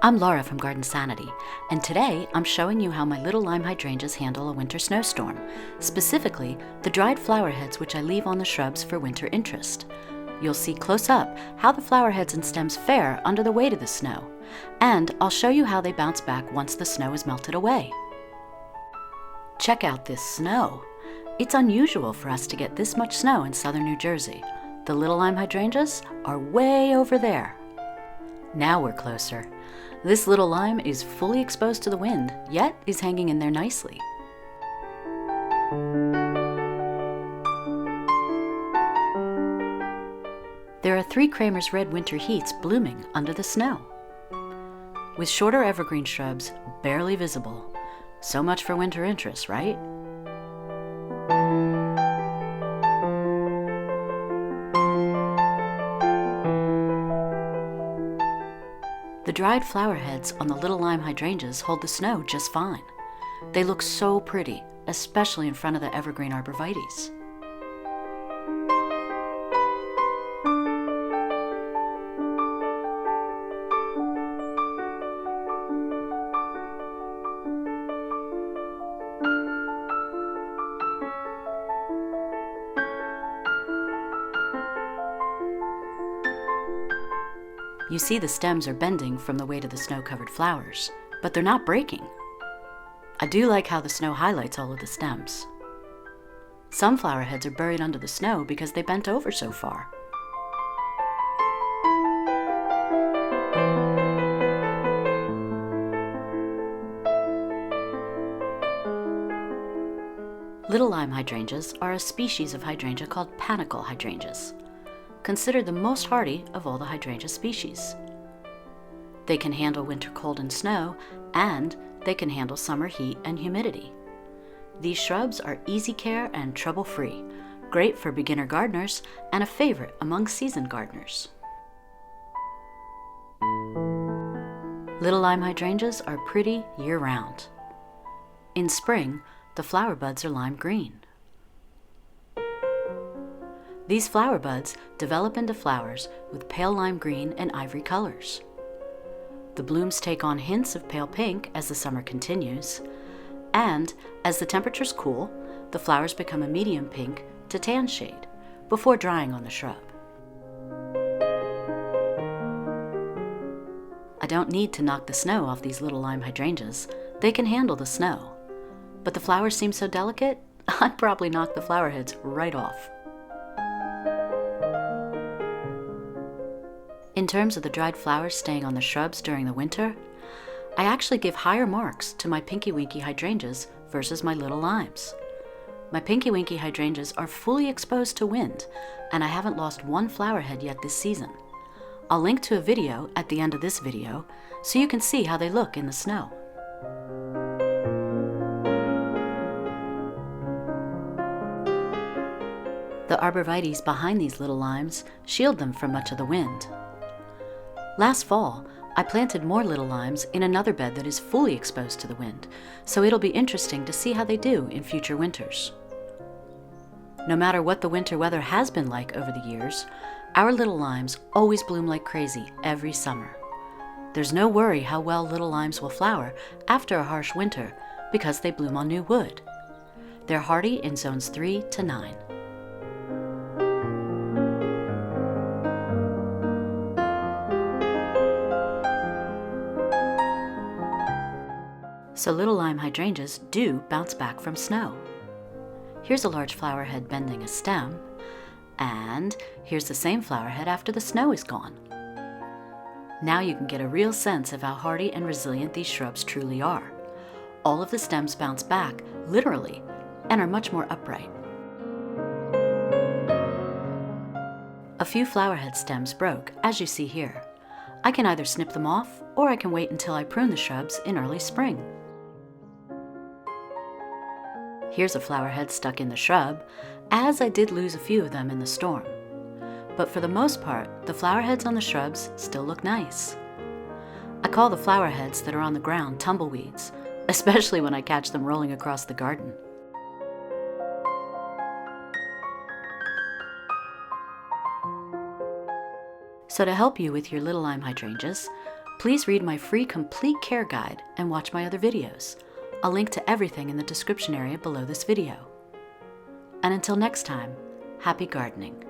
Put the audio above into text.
I'm Laura from Garden Sanity, and today I'm showing you how my little lime hydrangeas handle a winter snowstorm, specifically the dried flower heads which I leave on the shrubs for winter interest. You'll see close up how the flower heads and stems fare under the weight of the snow, and I'll show you how they bounce back once the snow is melted away. Check out this snow. It's unusual for us to get this much snow in southern New Jersey. The little lime hydrangeas are way over there. Now we're closer. This little lime is fully exposed to the wind, yet is hanging in there nicely. There are 3 Kramer's red winter heaths blooming under the snow, with shorter evergreen shrubs barely visible. So much for winter interest, right? The dried flower heads on the little lime hydrangeas hold the snow just fine. They look so pretty, especially in front of the evergreen arborvitaes. You see the stems are bending from the weight of the snow-covered flowers, but they're not breaking. I do like how the snow highlights all of the stems. Some flower heads are buried under the snow because they bent over so far. Little lime hydrangeas are a species of hydrangea called panicle hydrangeas, considered the most hardy of all the hydrangea species. They can handle winter cold and snow, and they can handle summer heat and humidity. These shrubs are easy care and trouble-free, great for beginner gardeners, and a favorite among seasoned gardeners. Little lime hydrangeas are pretty year-round. In spring, the flower buds are lime green. These flower buds develop into flowers with pale lime green and ivory colors. The blooms take on hints of pale pink as the summer continues, and as the temperatures cool, the flowers become a medium pink to tan shade before drying on the shrub. I don't need to knock the snow off these little lime hydrangeas. They can handle the snow, but the flowers seem so delicate, I'd probably knock the flower heads right off. In terms of the dried flowers staying on the shrubs during the winter, I actually give higher marks to my Pinky Winky hydrangeas versus my little limes. My Pinky Winky hydrangeas are fully exposed to wind, and I haven't lost one flower head yet this season. I'll link to a video at the end of this video so you can see how they look in the snow. The arborvitaes behind these little limes shield them from much of the wind. Last fall, I planted more little limes in another bed that is fully exposed to the wind, so it'll be interesting to see how they do in future winters. No matter what the winter weather has been like over the years, our little limes always bloom like crazy every summer. There's no worry how well little limes will flower after a harsh winter because they bloom on new wood. They're hardy in zones 3 to 9. So little lime hydrangeas do bounce back from snow. Here's a large flower head bending a stem, and here's the same flower head after the snow is gone. Now you can get a real sense of how hardy and resilient these shrubs truly are. All of the stems bounce back, literally, and are much more upright. A few flower head stems broke, as you see here. I can either snip them off, or I can wait until I prune the shrubs in early spring. Here's a flower head stuck in the shrub, as I did lose a few of them in the storm. But for the most part, the flower heads on the shrubs still look nice. I call the flower heads that are on the ground tumbleweeds, especially when I catch them rolling across the garden. So to help you with your little lime hydrangeas, Please read my free complete care guide and watch my other videos. I'll link to everything in the description area below this video. And until next time, happy gardening.